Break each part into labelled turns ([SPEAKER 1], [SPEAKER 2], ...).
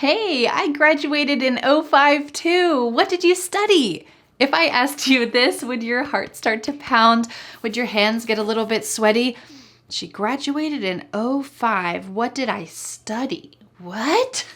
[SPEAKER 1] Hey, I graduated in '05 too. What did you study? If I asked you this, would your heart start to pound? Would your hands get a little bit sweaty? She graduated in '05. What did I study? What?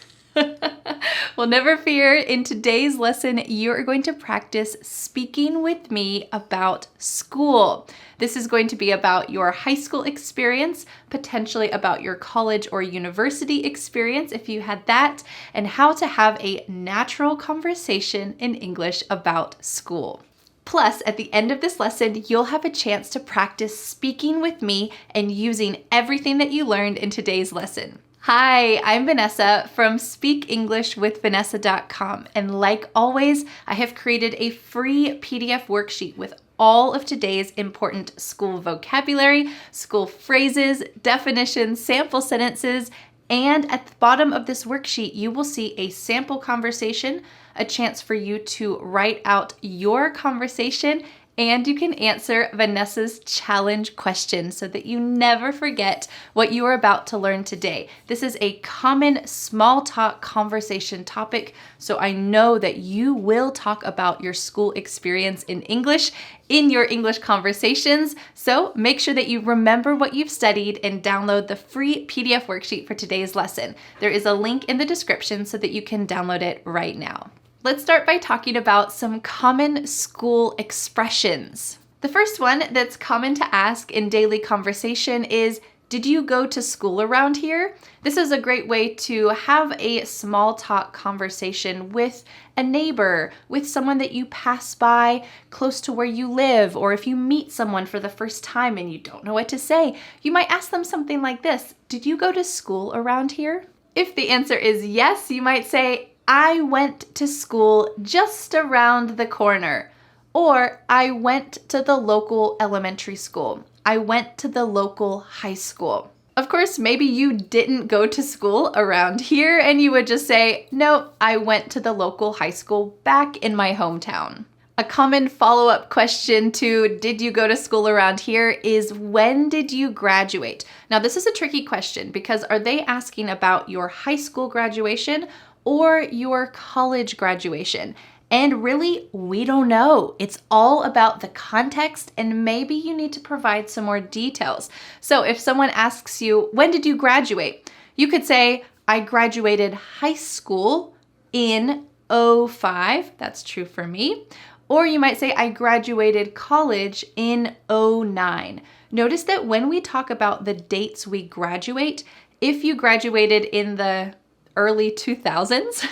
[SPEAKER 1] Well, never fear. In today's lesson, you are going to practice speaking with me about school. This is going to be about your high school experience, potentially about your college or university experience if you had that, and how to have a natural conversation in English about school. Plus, at the end of this lesson, you'll have a chance to practice speaking with me and using everything that you learned in today's lesson. Hi, I'm Vanessa from speakenglishwithvanessa.com, and like always, I have created a free PDF worksheet with all of today's important school vocabulary, school phrases, definitions, sample sentences, and at the bottom of this worksheet, you will see a sample conversation, a chance for you to write out your conversation, and you can answer Vanessa's challenge question so that you never forget what you are about to learn today. This is a common small talk conversation topic, so I know that you will talk about your school experience in English in your English conversations. So make sure that you remember what you've studied and download the free PDF worksheet for today's lesson. There is a link in the description so that you can download it right now. Let's start by talking about some common school expressions. The first one that's common to ask in daily conversation is, did you go to school around here? This is a great way to have a small talk conversation with a neighbor, with someone that you pass by close to where you live, or if you meet someone for the first time and you don't know what to say, you might ask them something like this, did you go to school around here? If the answer is yes, you might say, I went to school just around the corner, or I went to the local elementary school. I went to the local high school. Of course, maybe you didn't go to school around here and you would just say, no, I went to the local high school back in my hometown. A common follow-up question to did you go to school around here is when did you graduate? Now, this is a tricky question because are they asking about your high school graduation or your college graduation? And really, we don't know. It's all about the context, and maybe you need to provide some more details. So if someone asks you, when did you graduate? You could say, I graduated high school in '05. That's true for me. Or you might say, I graduated college in '09. Notice that when we talk about the dates we graduate, if you graduated in the early 2000s,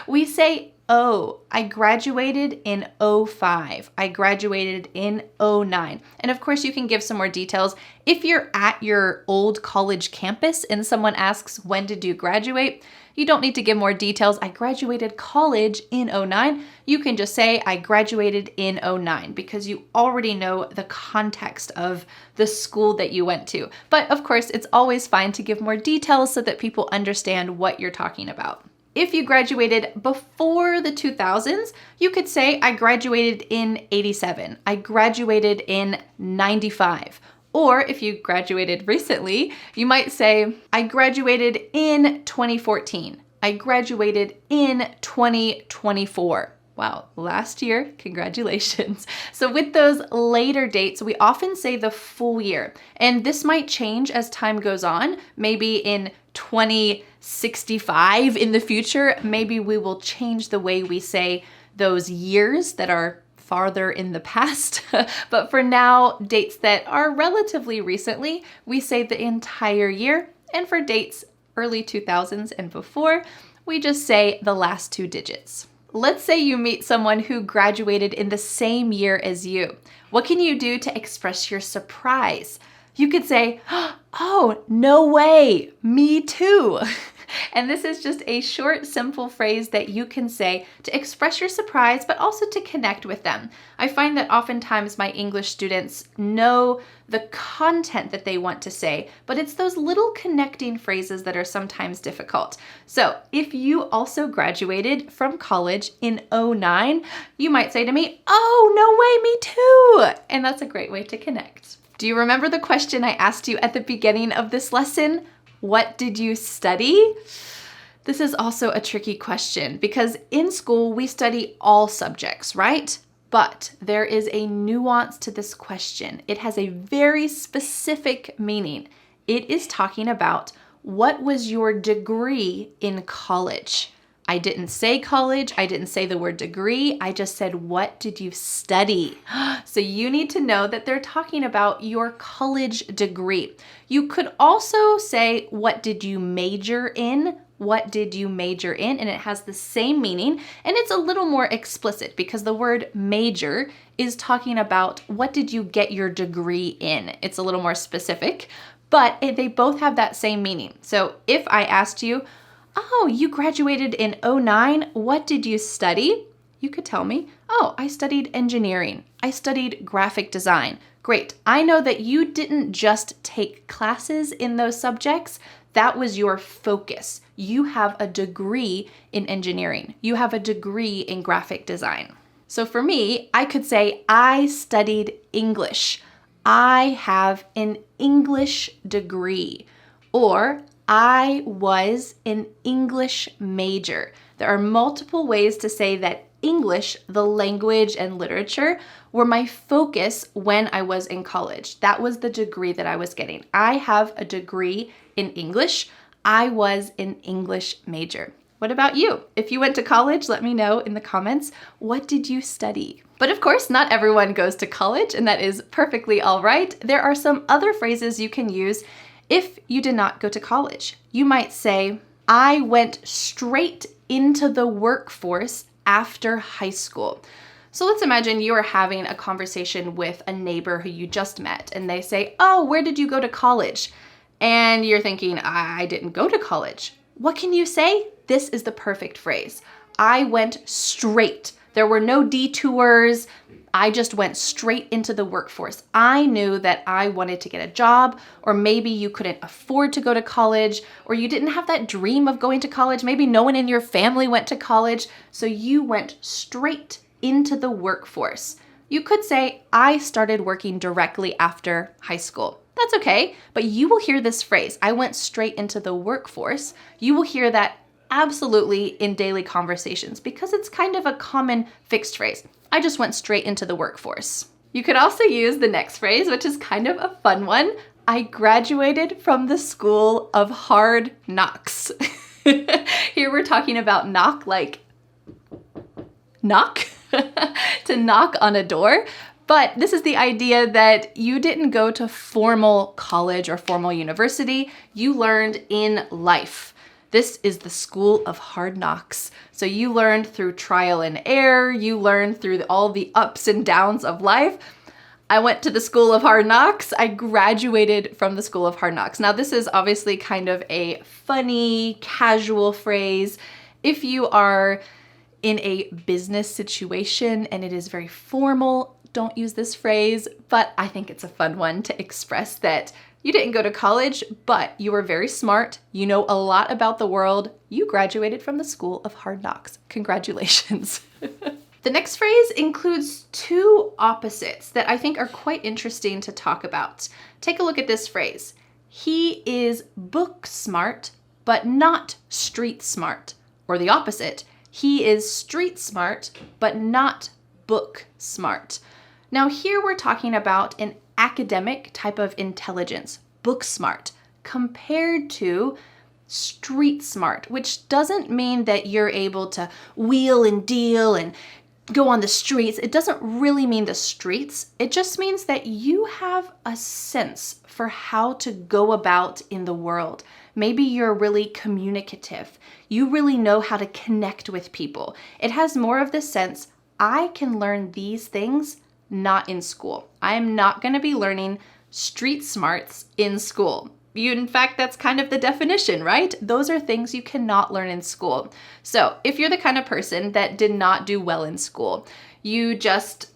[SPEAKER 1] we say, oh, I graduated in '05. I graduated in '09. And of course, you can give some more details. If you're at your old college campus and someone asks, when did you graduate? You don't need to give more details. I graduated college in '09. You can just say, I graduated in '09 because you already know the context of the school that you went to. But of course, it's always fine to give more details so that people understand what you're talking about. If you graduated before the 2000s, you could say, I graduated in '87. I graduated in '95. Or if you graduated recently, you might say, I graduated in 2014. I graduated in 2024. Wow, last year, congratulations. So with those later dates, we often say the full year. And this might change as time goes on. Maybe in 2065 in the future, maybe we will change the way we say those years that are farther in the past. But for now, dates that are relatively recently, we say the entire year. And for dates early 2000s and before, we just say the last two digits. Let's say you meet someone who graduated in the same year as you. What can you do to express your surprise? You could say, oh, no way, me too. And this is just a short, simple phrase that you can say to express your surprise, but also to connect with them. I find that oftentimes my English students know the content that they want to say, but it's those little connecting phrases that are sometimes difficult. So if you also graduated from college in '09, you might say to me, oh, no way, me too. And that's a great way to connect. Do you remember the question I asked you at the beginning of this lesson? What did you study? This is also a tricky question because in school we study all subjects, right? But there is a nuance to this question. It has a very specific meaning. It is talking about what was your degree in college? I didn't say college. I didn't say the word degree. I just said, what did you study? So you need to know that they're talking about your college degree. You could also say, what did you major in? What did you major in? And it has the same meaning, and it's a little more explicit because the word major is talking about what did you get your degree in? It's a little more specific, but they both have that same meaning. So if I asked you, oh, you graduated in '09, what did you study? You could tell me, oh, I studied engineering. I studied graphic design. Great. I know that you didn't just take classes in those subjects. That was your focus. You have a degree in engineering. You have a degree in graphic design. So for me, I could say I studied English. I have an English degree. Or I was an English major. There are multiple ways to say that English, the language and literature, were my focus when I was in college. That was the degree that I was getting. I have a degree in English. I was an English major. What about you? If you went to college, let me know in the comments. What did you study? But of course, not everyone goes to college, and that is perfectly all right. There are some other phrases you can use if you did not go to college. You might say, I went straight into the workforce after high school. So let's imagine you are having a conversation with a neighbor who you just met, and they say, oh, where did you go to college? And you're thinking, I didn't go to college. What can you say? This is the perfect phrase. I went straight. There were no detours. I just went straight into the workforce. I knew that I wanted to get a job, or maybe you couldn't afford to go to college, or you didn't have that dream of going to college. Maybe no one in your family went to college, so you went straight into the workforce. You could say, I started working directly after high school. That's okay, but you will hear this phrase, I went straight into the workforce. You will hear that absolutely in daily conversations because it's kind of a common fixed phrase. I just went straight into the workforce. You could also use the next phrase, which is kind of a fun one. I graduated from the school of hard knocks. Here we're talking about knock, like knock, to knock on a door. But this is the idea that you didn't go to formal college or formal university. You learned in life. This is the school of hard knocks. So you learned through trial and error. You learned through all the ups and downs of life. I went to the school of hard knocks. I graduated from the school of hard knocks. Now, this is obviously kind of a funny, casual phrase. If you are in a business situation and it is very formal, don't use this phrase, but I think it's a fun one to express that you didn't go to college, but you were very smart. You know a lot about the world. You graduated from the school of hard knocks. Congratulations. The next phrase includes two opposites that I think are quite interesting to talk about. Take a look at this phrase. He is book smart, but not street smart. Or the opposite. He is street smart, but not book smart. Now here we're talking about an academic type of intelligence, book smart, compared to street smart, which doesn't mean that you're able to wheel and deal and go on the streets. It doesn't really mean the streets. It just means that you have a sense for how to go about in the world. Maybe you're really communicative. You really know how to connect with people. It has more of the sense, I can learn these things not in school. I am not going to be learning street smarts in school. In fact, that's kind of the definition, right? Those are things you cannot learn in school. So if you're the kind of person that did not do well in school, you just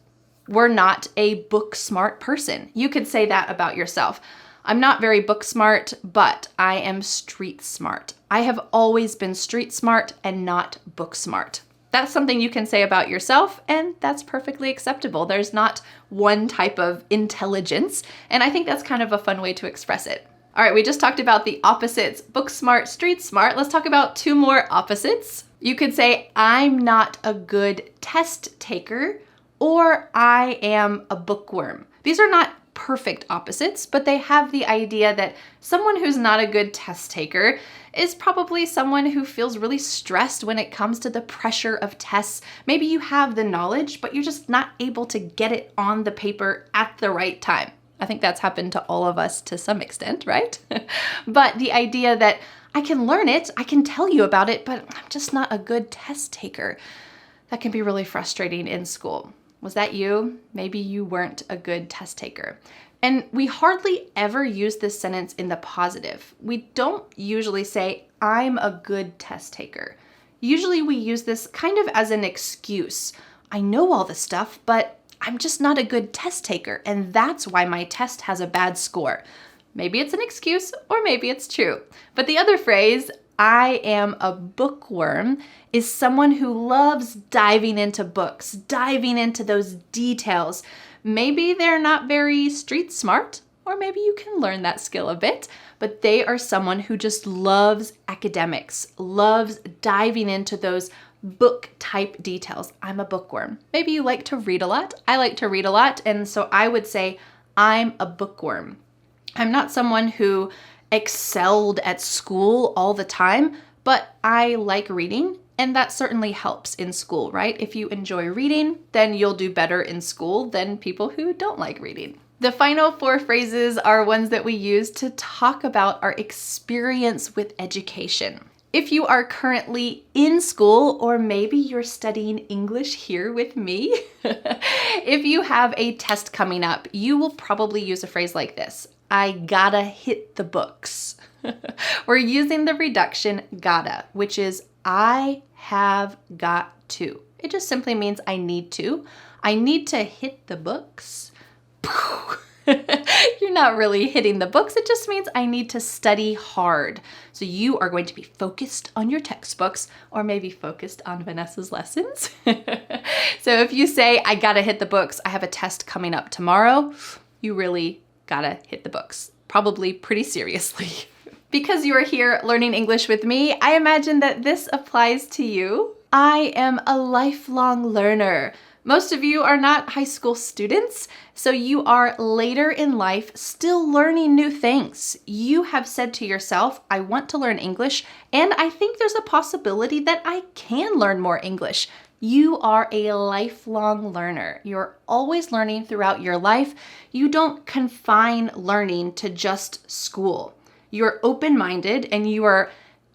[SPEAKER 1] were not a book smart person. You could say that about yourself. I'm not very book smart, but I am street smart. I have always been street smart and not book smart. That's something you can say about yourself, and that's perfectly acceptable. There's not one type of intelligence, and I think that's kind of a fun way to express it. All right, we just talked about the opposites, book smart, street smart. Let's talk about two more opposites. You could say, I'm not a good test taker, or I am a bookworm. These are not perfect opposites, but they have the idea that someone who's not a good test taker is probably someone who feels really stressed when it comes to the pressure of tests. Maybe you have the knowledge, but you're just not able to get it on the paper at the right time. I think that's happened to all of us to some extent, right? But the idea that I can learn it, I can tell you about it, but I'm just not a good test taker. That can be really frustrating in school. Was that you? Maybe you weren't a good test taker. And we hardly ever use this sentence in the positive. We don't usually say, I'm a good test taker. Usually we use this kind of as an excuse. I know all the stuff, but I'm just not a good test taker, and that's why my test has a bad score. Maybe it's an excuse, or maybe it's true. But the other phrase, I am a bookworm, is someone who loves diving into books, diving into those details. Maybe they're not very street smart, or maybe you can learn that skill a bit, but they are someone who just loves academics, loves diving into those book type details. I'm a bookworm. Maybe you like to read a lot. I like to read a lot, and so I would say I'm a bookworm. I'm not someone who excelled at school all the time, but I like reading, and that certainly helps in school, right? If you enjoy reading, then you'll do better in school than people who don't like reading. The final four phrases are ones that we use to talk about our experience with education. If you are currently in school, or maybe you're studying English here with me, if you have a test coming up, you will probably use a phrase like this. I gotta hit the books. We're using the reduction gotta, which is I have got to. It just simply means I need to. I need to hit the books. You're not really hitting the books. It just means I need to study hard. So you are going to be focused on your textbooks, or maybe focused on Vanessa's lessons. So if you say, I gotta hit the books, I have a test coming up tomorrow, you really gotta hit the books, probably pretty seriously. Because you are here learning English with me, I imagine that this applies to you. I am a lifelong learner. Most of you are not high school students, so you are later in life still learning new things. You have said to yourself, I want to learn English, and I think there's a possibility that I can learn more English. You are a lifelong learner. You're always learning throughout your life. You don't confine learning to just school. You're open-minded, and you are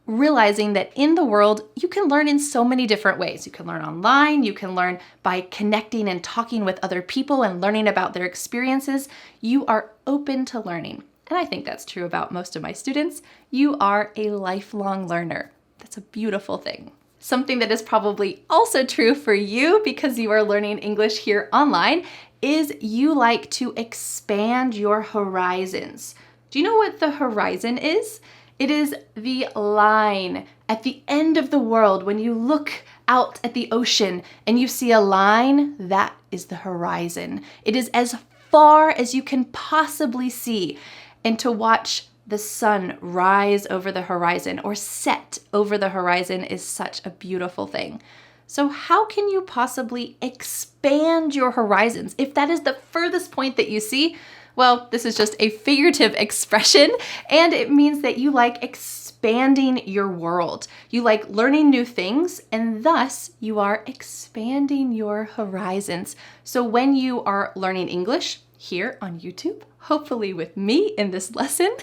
[SPEAKER 1] realizing that in the world, you can learn in so many different ways. You can learn online, you can learn by connecting and talking with other people and learning about their experiences. You are open to learning. And I think that's true about most of my students. You are a lifelong learner. That's a beautiful thing. Something that is probably also true for you because you are learning English here online is you like to expand your horizons. Do you know what the horizon is? It is the line at the end of the world. When you look out at the ocean and you see a line, that is the horizon. It is as far as you can possibly see. And to watch the sun rise over the horizon or set over the horizon is such a beautiful thing. So how can you possibly expand your horizons if that is the furthest point that you see? Well, this is just a figurative expression, and it means that you like expanding your world. You like learning new things, and thus you are expanding your horizons. So when you are learning English here on YouTube, hopefully with me in this lesson,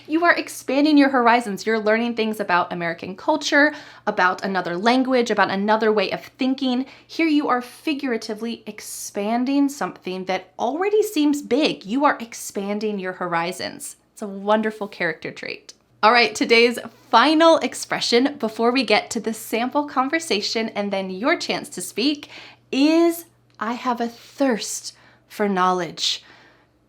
[SPEAKER 1] you are expanding your horizons. You're learning things about American culture, about another language, about another way of thinking. Here you are figuratively expanding something that already seems big. You are expanding your horizons. It's a wonderful character trait. All right, today's final expression before we get to the sample conversation and then your chance to speak is I have a thirst for knowledge.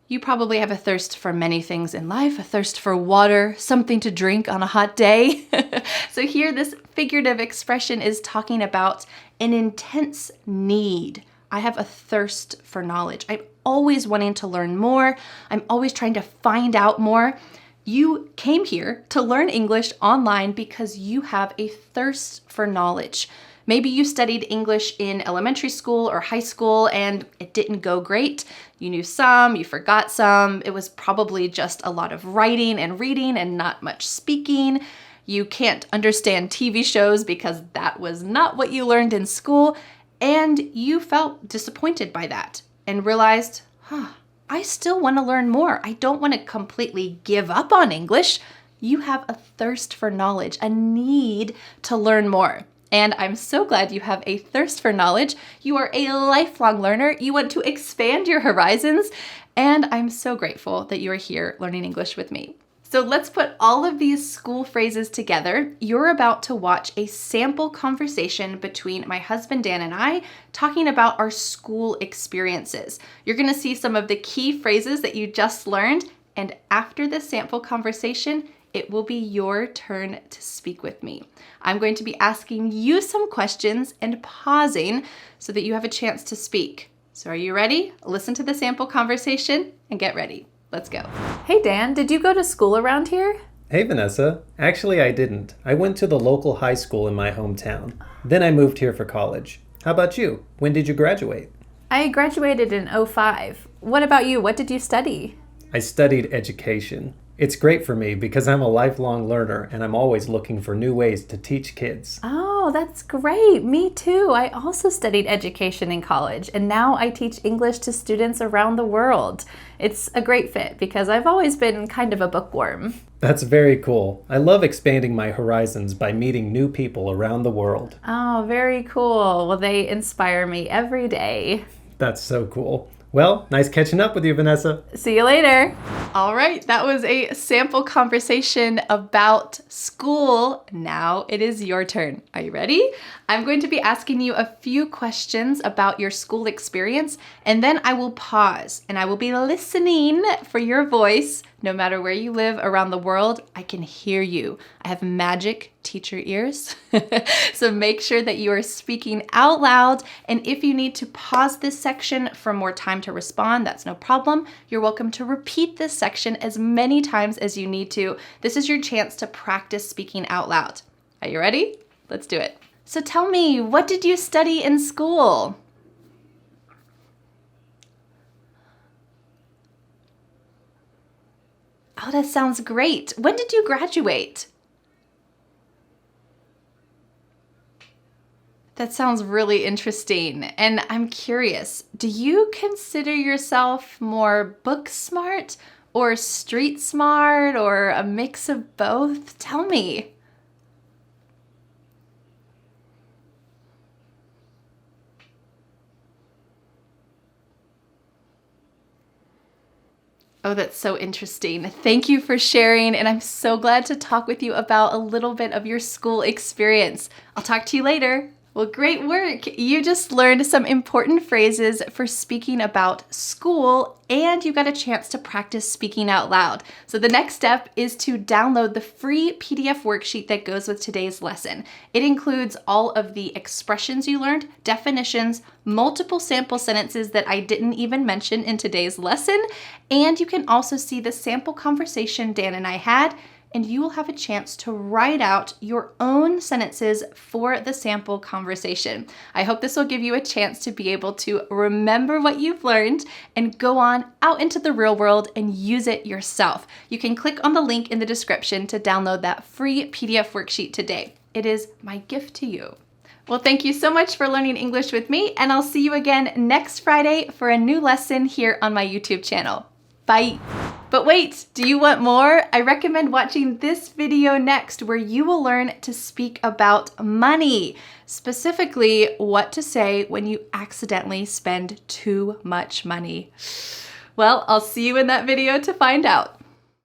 [SPEAKER 1] You probably have a thirst for many things in life, a thirst for water, something to drink on a hot day. So here this figurative expression is talking about an intense need. I have a thirst for knowledge. I'm always wanting to learn more. I'm always trying to find out more. You came here to learn English online because you have a thirst for knowledge. Maybe you studied English in elementary school or high school and it didn't go great. You knew some, you forgot some. It was probably just a lot of writing and reading and not much speaking. You can't understand TV shows because that was not what you learned in school. And you felt disappointed by that and realized, I still want to learn more. I don't want to completely give up on English. You have a thirst for knowledge, a need to learn more. And I'm so glad you have a thirst for knowledge. You are a lifelong learner. You want to expand your horizons. And I'm so grateful that you are here learning English with me. So let's put all of these school phrases together. You're about to watch a sample conversation between my husband Dan and I talking about our school experiences. You're going to see some of the key phrases that you just learned, and after the sample conversation, it will be your turn to speak with me. I'm going to be asking you some questions and pausing so that you have a chance to speak. So are you ready? Listen to the sample conversation and get ready. Let's go. Hey Dan, did you go to school around here?
[SPEAKER 2] Hey Vanessa. Actually, I didn't. I went to the local high school in my hometown. Then I moved here for college. How about you? When did you graduate?
[SPEAKER 1] I graduated in 2005. What about you? What did you study?
[SPEAKER 2] I studied education. It's great for me because I'm a lifelong learner and I'm always looking for new ways to teach kids.
[SPEAKER 1] Oh, that's great. Me too. I also studied education in college and now I teach English to students around the world. It's a great fit because I've always been kind of a bookworm.
[SPEAKER 2] That's very cool. I love expanding my horizons by meeting new people around the world.
[SPEAKER 1] Oh, very cool. Well, they inspire me every day.
[SPEAKER 2] That's so cool. Well, nice catching up with you, Vanessa.
[SPEAKER 1] See you later. All right, that was a sample conversation about school. Now it is your turn. Are you ready? I'm going to be asking you a few questions about your school experience, and then I will pause and I will be listening for your voice. No matter where you live around the world, I can hear you. I have magic teacher ears. So make sure that you are speaking out loud. And if you need to pause this section for more time to respond, that's no problem. You're welcome to repeat this section as many times as you need to. This is your chance to practice speaking out loud. Are you ready? Let's do it. So tell me, what did you study in school? Oh, that sounds great. When did you graduate? That sounds really interesting. And I'm curious, do you consider yourself more book smart or street smart or a mix of both? Tell me. Oh, that's so interesting. Thank you for sharing, and I'm so glad to talk with you about a little bit of your school experience. I'll talk to you later. Well, great work. You just learned some important phrases for speaking about school, and you got a chance to practice speaking out loud. So the next step is to download the free PDF worksheet that goes with today's lesson. It includes all of the expressions you learned, definitions, multiple sample sentences that I didn't even mention in today's lesson, and you can also see the sample conversation Dan and I had, and you will have a chance to write out your own sentences for the sample conversation. I hope this will give you a chance to be able to remember what you've learned and go on out into the real world and use it yourself. You can click on the link in the description to download that free PDF worksheet today. It is my gift to you. Well, thank you so much for learning English with me, and I'll see you again next Friday for a new lesson here on my YouTube channel. Bye. But wait, do you want more? I recommend watching this video next where you will learn to speak about money, specifically what to say when you accidentally spend too much money. Well, I'll see you in that video to find out.